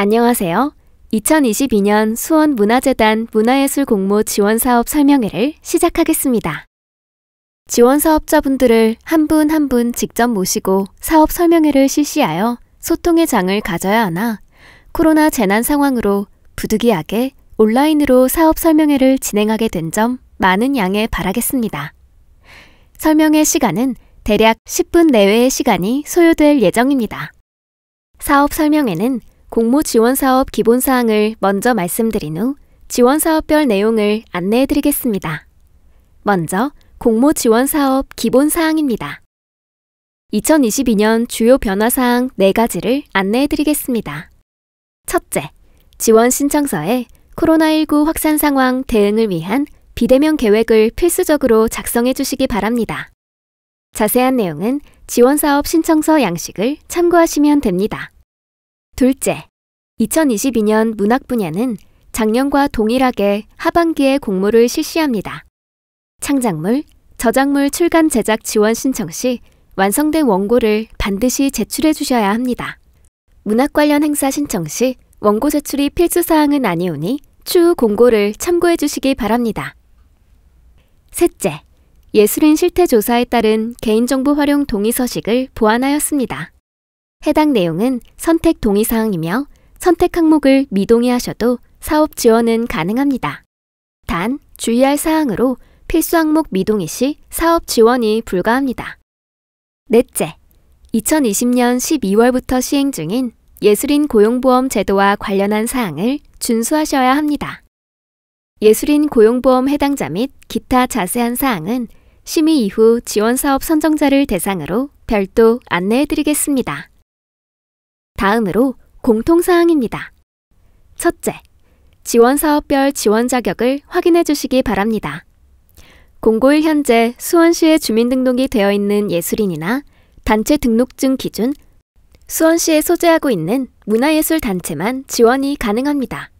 안녕하세요. 2022년 수원문화재단 문화예술 공모 지원사업 설명회를 시작하겠습니다. 지원사업자분들을 한 분 한 분 직접 모시고 사업 설명회를 실시하여 소통의 장을 가져야 하나 코로나 재난 상황으로 부득이하게 온라인으로 사업 설명회를 진행하게 된 점 많은 양해 바라겠습니다. 설명회 시간은 대략 10분 내외의 시간이 소요될 예정입니다. 사업 설명회는 공모 지원사업 기본사항을 먼저 말씀드린 후 지원사업별 내용을 안내해드리겠습니다. 먼저 공모 지원사업 기본사항입니다. 2022년 주요 변화사항 4가지를 안내해드리겠습니다. 첫째, 지원 신청서에 코로나19 확산 상황 대응을 위한 비대면 계획을 필수적으로 작성해 주시기 바랍니다. 자세한 내용은 지원사업 신청서 양식을 참고하시면 됩니다. 둘째, 2022년 문학 분야는 작년과 동일하게 하반기에 공모를 실시합니다. 창작물, 저작물 출간 제작 지원 신청 시 완성된 원고를 반드시 제출해 주셔야 합니다. 문학 관련 행사 신청 시 원고 제출이 필수사항은 아니오니 추후 공고를 참고해 주시기 바랍니다. 셋째, 예술인 실태조사에 따른 개인정보 활용 동의서식을 보완하였습니다. 해당 내용은 선택 동의사항이며 선택 항목을 미동의하셔도 사업 지원은 가능합니다. 단, 주의할 사항으로 필수 항목 미동의 시 사업 지원이 불가합니다. 넷째, 2020년 12월부터 시행 중인 예술인 고용보험 제도와 관련한 사항을 준수하셔야 합니다. 예술인 고용보험 해당자 및 기타 자세한 사항은 심의 이후 지원사업 선정자를 대상으로 별도 안내해드리겠습니다. 다음으로 공통사항입니다. 첫째, 지원사업별 지원 자격을 확인해 주시기 바랍니다. 공고일 현재 수원시에 주민등록이 되어 있는 예술인이나 단체 등록증 기준 수원시에 소재하고 있는 문화예술단체만 지원이 가능합니다.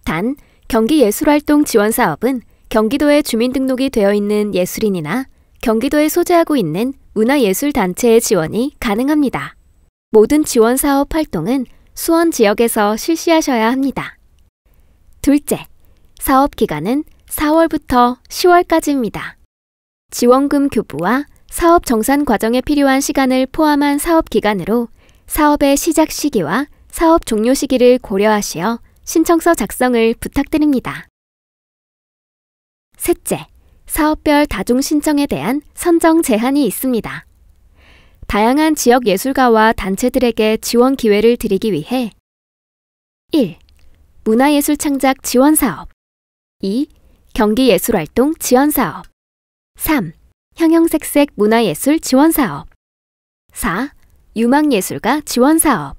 단, 경기예술활동 지원사업은 경기도에 주민등록이 되어 있는 예술인이나 경기도에 소재하고 있는 문화예술단체의 지원이 가능합니다. 모든 지원사업 활동은 수원 지역에서 실시하셔야 합니다. 둘째, 사업 기간은 4월부터 10월까지입니다. 지원금 교부와 사업 정산 과정에 필요한 시간을 포함한 사업 기간으로 사업의 시작 시기와 사업 종료 시기를 고려하시어 신청서 작성을 부탁드립니다. 셋째, 사업별 다중 신청에 대한 선정 제한이 있습니다. 다양한 지역 예술가와 단체들에게 지원 기회를 드리기 위해 1. 문화예술 창작 지원사업 2. 경기예술활동 지원사업 3. 형형색색 문화예술 지원사업 4. 유망예술가 지원사업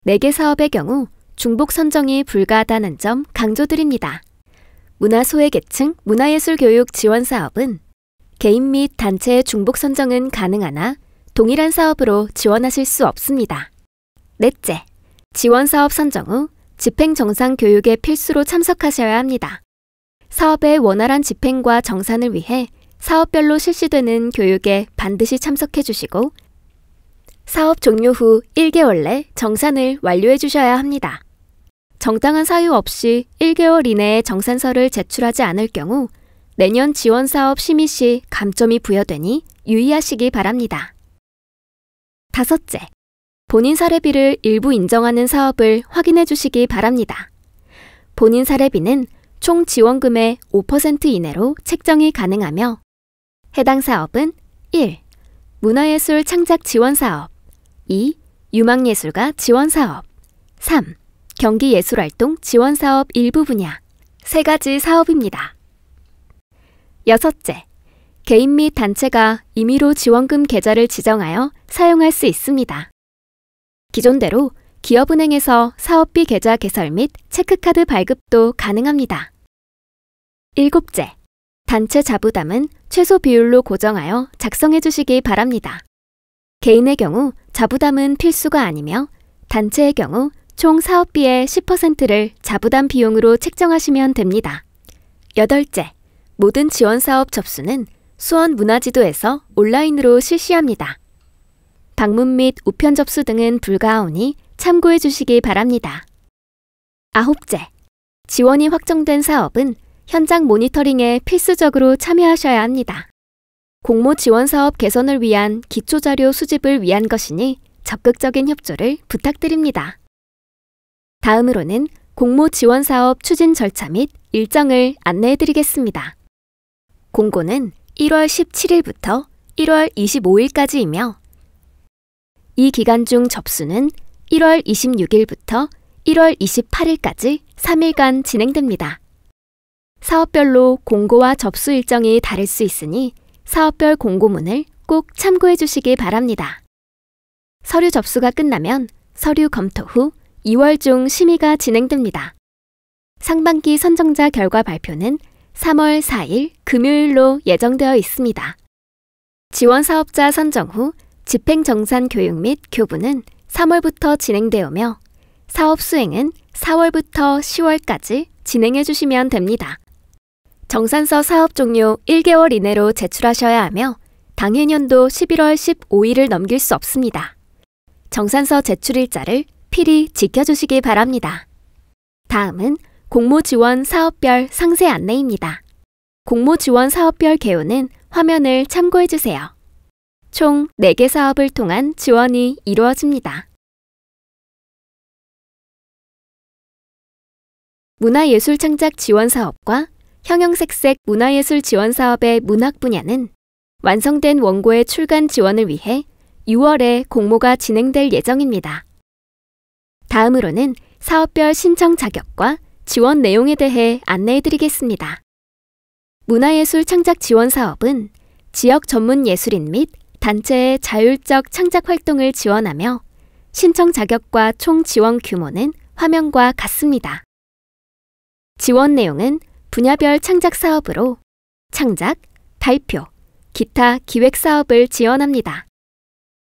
4개 사업의 경우 중복 선정이 불가하다는 점 강조드립니다. 문화소외계층 문화예술교육 지원사업은 개인 및 단체의 중복 선정은 가능하나 동일한 사업으로 지원하실 수 없습니다. 넷째, 지원사업 선정 후 집행정산 교육에 필수로 참석하셔야 합니다. 사업의 원활한 집행과 정산을 위해 사업별로 실시되는 교육에 반드시 참석해 주시고 사업 종료 후 1개월 내 정산을 완료해 주셔야 합니다. 정당한 사유 없이 1개월 이내에 정산서를 제출하지 않을 경우 내년 지원사업 심의 시 감점이 부여되니 유의하시기 바랍니다. 다섯째, 본인 사례비를 일부 인정하는 사업을 확인해 주시기 바랍니다. 본인 사례비는 총 지원금의 5% 이내로 책정이 가능하며 해당 사업은 1. 문화예술 창작 지원사업 2. 유망예술가 지원사업 3. 경기예술활동 지원사업 일부 분야 3가지 사업입니다. 여섯째, 개인 및 단체가 임의로 지원금 계좌를 지정하여 사용할 수 있습니다. 기존대로 기업은행에서 사업비 계좌 개설 및 체크카드 발급도 가능합니다. 일곱째, 단체 자부담은 최소 비율로 고정하여 작성해 주시기 바랍니다. 개인의 경우 자부담은 필수가 아니며 단체의 경우 총 사업비의 10%를 자부담 비용으로 책정하시면 됩니다. 여덟째, 모든 지원사업 접수는 수원문화지도에서 온라인으로 실시합니다. 방문 및 우편 접수 등은 불가하오니 참고해 주시기 바랍니다. 9째, 지원이 확정된 사업은 현장 모니터링에 필수적으로 참여하셔야 합니다. 공모 지원 사업 개선을 위한 기초자료 수집을 위한 것이니 적극적인 협조를 부탁드립니다. 다음으로는 공모 지원 사업 추진 절차 및 일정을 안내해드리겠습니다. 공고는 1월 17일부터 1월 25일까지이며 이 기간 중 접수는 1월 26일부터 1월 28일까지 3일간 진행됩니다. 사업별로 공고와 접수 일정이 다를 수 있으니 사업별 공고문을 꼭 참고해 주시기 바랍니다. 서류 접수가 끝나면 서류 검토 후 2월 중 심의가 진행됩니다. 상반기 선정자 결과 발표는 3월 4일 금요일로 예정되어 있습니다. 지원 사업자 선정 후 집행정산 교육 및 교부는 3월부터 진행되오며 사업 수행은 4월부터 10월까지 진행해 주시면 됩니다. 정산서 사업 종료 1개월 이내로 제출하셔야 하며 당해년도 11월 15일을 넘길 수 없습니다. 정산서 제출일자를 필히 지켜주시기 바랍니다. 다음은 공모지원 사업별 상세 안내입니다. 공모지원 사업별 개요는 화면을 참고해주세요. 총 4개 사업을 통한 지원이 이루어집니다. 문화예술 창작 지원 사업과 형형색색 문화예술 지원 사업의 문학 분야는 완성된 원고의 출간 지원을 위해 6월에 공모가 진행될 예정입니다. 다음으로는 사업별 신청 자격과 지원 내용에 대해 안내해드리겠습니다. 문화예술 창작 지원 사업은 지역 전문 예술인 및 단체의 자율적 창작 활동을 지원하며 신청 자격과 총 지원 규모는 화면과 같습니다. 지원 내용은 분야별 창작 사업으로 창작, 발표, 기타 기획 사업을 지원합니다.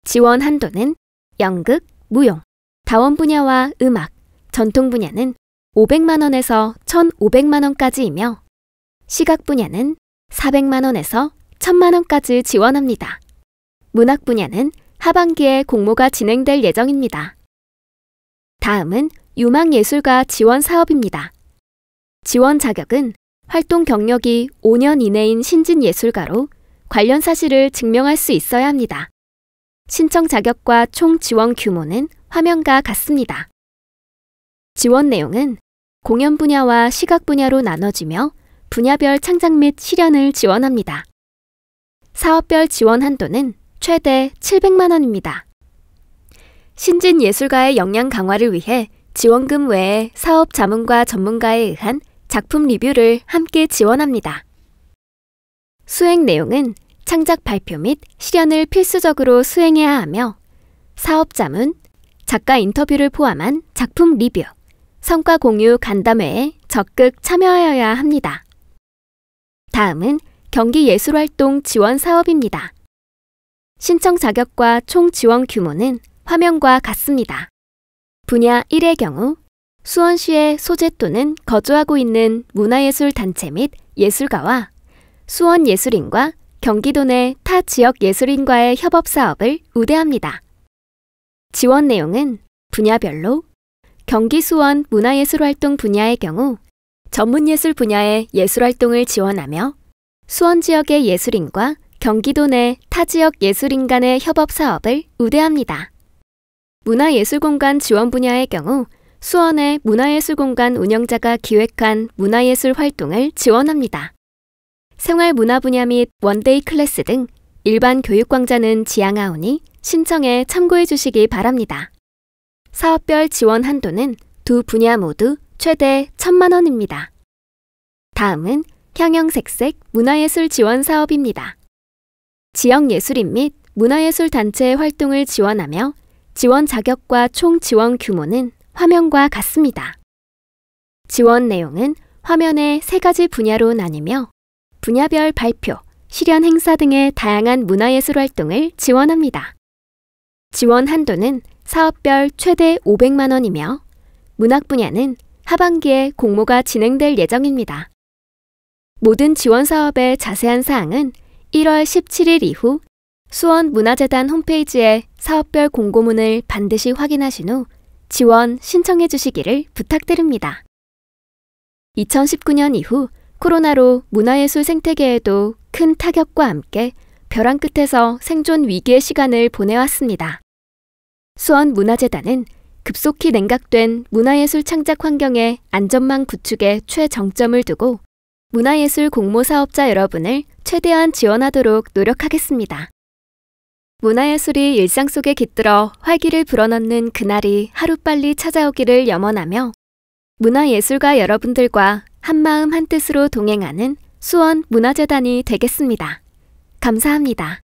지원 한도는 연극, 무용, 다원 분야와 음악, 전통 분야는 500만 원에서 1,500만 원까지이며 시각 분야는 400만 원에서 1,000만 원까지 지원합니다. 문학 분야는 하반기에 공모가 진행될 예정입니다. 다음은 유망예술가 지원 사업입니다. 지원 자격은 활동 경력이 5년 이내인 신진 예술가로 관련 사실을 증명할 수 있어야 합니다. 신청 자격과 총 지원 규모는 화면과 같습니다. 지원 내용은 공연 분야와 시각 분야로 나눠지며 분야별 창작 및 실현을 지원합니다. 사업별 지원 한도는 최대 700만 원입니다. 신진 예술가의 역량 강화를 위해 지원금 외에 사업 자문과 전문가에 의한 작품 리뷰를 함께 지원합니다. 수행 내용은 창작 발표 및 실현을 필수적으로 수행해야 하며 사업 자문, 작가 인터뷰를 포함한 작품 리뷰, 성과 공유 간담회에 적극 참여하여야 합니다. 다음은 경기예술활동 지원 사업입니다. 신청 자격과 총 지원 규모는 화면과 같습니다. 분야 1의 경우 수원시에 소재 또는 거주하고 있는 문화예술 단체 및 예술가와 수원예술인과 경기도 내 타 지역 예술인과의 협업 사업을 우대합니다. 지원 내용은 분야별로 경기 수원 문화예술활동 분야의 경우 전문예술 분야의 예술활동을 지원하며 수원 지역의 예술인과 경기도 내 타 지역 예술인 간의 협업 사업을 우대합니다. 문화예술공간 지원 분야의 경우 수원의 문화예술공간 운영자가 기획한 문화예술 활동을 지원합니다. 생활문화 분야 및 원데이 클래스 등 일반 교육광자는 지양하오니 신청에 참고해 주시기 바랍니다. 사업별 지원 한도는 두 분야 모두 최대 1,000만 원입니다. 다음은 형형색색 문화예술 지원 사업입니다. 지역예술인 및 문화예술 단체의 활동을 지원하며 지원 자격과 총 지원 규모는 화면과 같습니다. 지원 내용은 화면의 3가지 분야로 나뉘며 분야별 발표, 실현 행사 등의 다양한 문화예술 활동을 지원합니다. 지원 한도는 사업별 최대 500만 원이며 문학 분야는 하반기에 공모가 진행될 예정입니다. 모든 지원 사업의 자세한 사항은 1월 17일 이후 수원문화재단 홈페이지에 사업별 공고문을 반드시 확인하신 후 지원 신청해 주시기를 부탁드립니다. 2019년 이후 코로나로 문화예술 생태계에도 큰 타격과 함께 벼랑 끝에서 생존 위기의 시간을 보내왔습니다. 수원문화재단은 급속히 냉각된 문화예술 창작 환경의 안전망 구축에 최정점을 두고 문화예술 공모 사업자 여러분을 최대한 지원하도록 노력하겠습니다. 문화예술이 일상 속에 깃들어 활기를 불어넣는 그날이 하루빨리 찾아오기를 염원하며 문화예술가 여러분들과 한마음 한뜻으로 동행하는 수원문화재단이 되겠습니다. 감사합니다.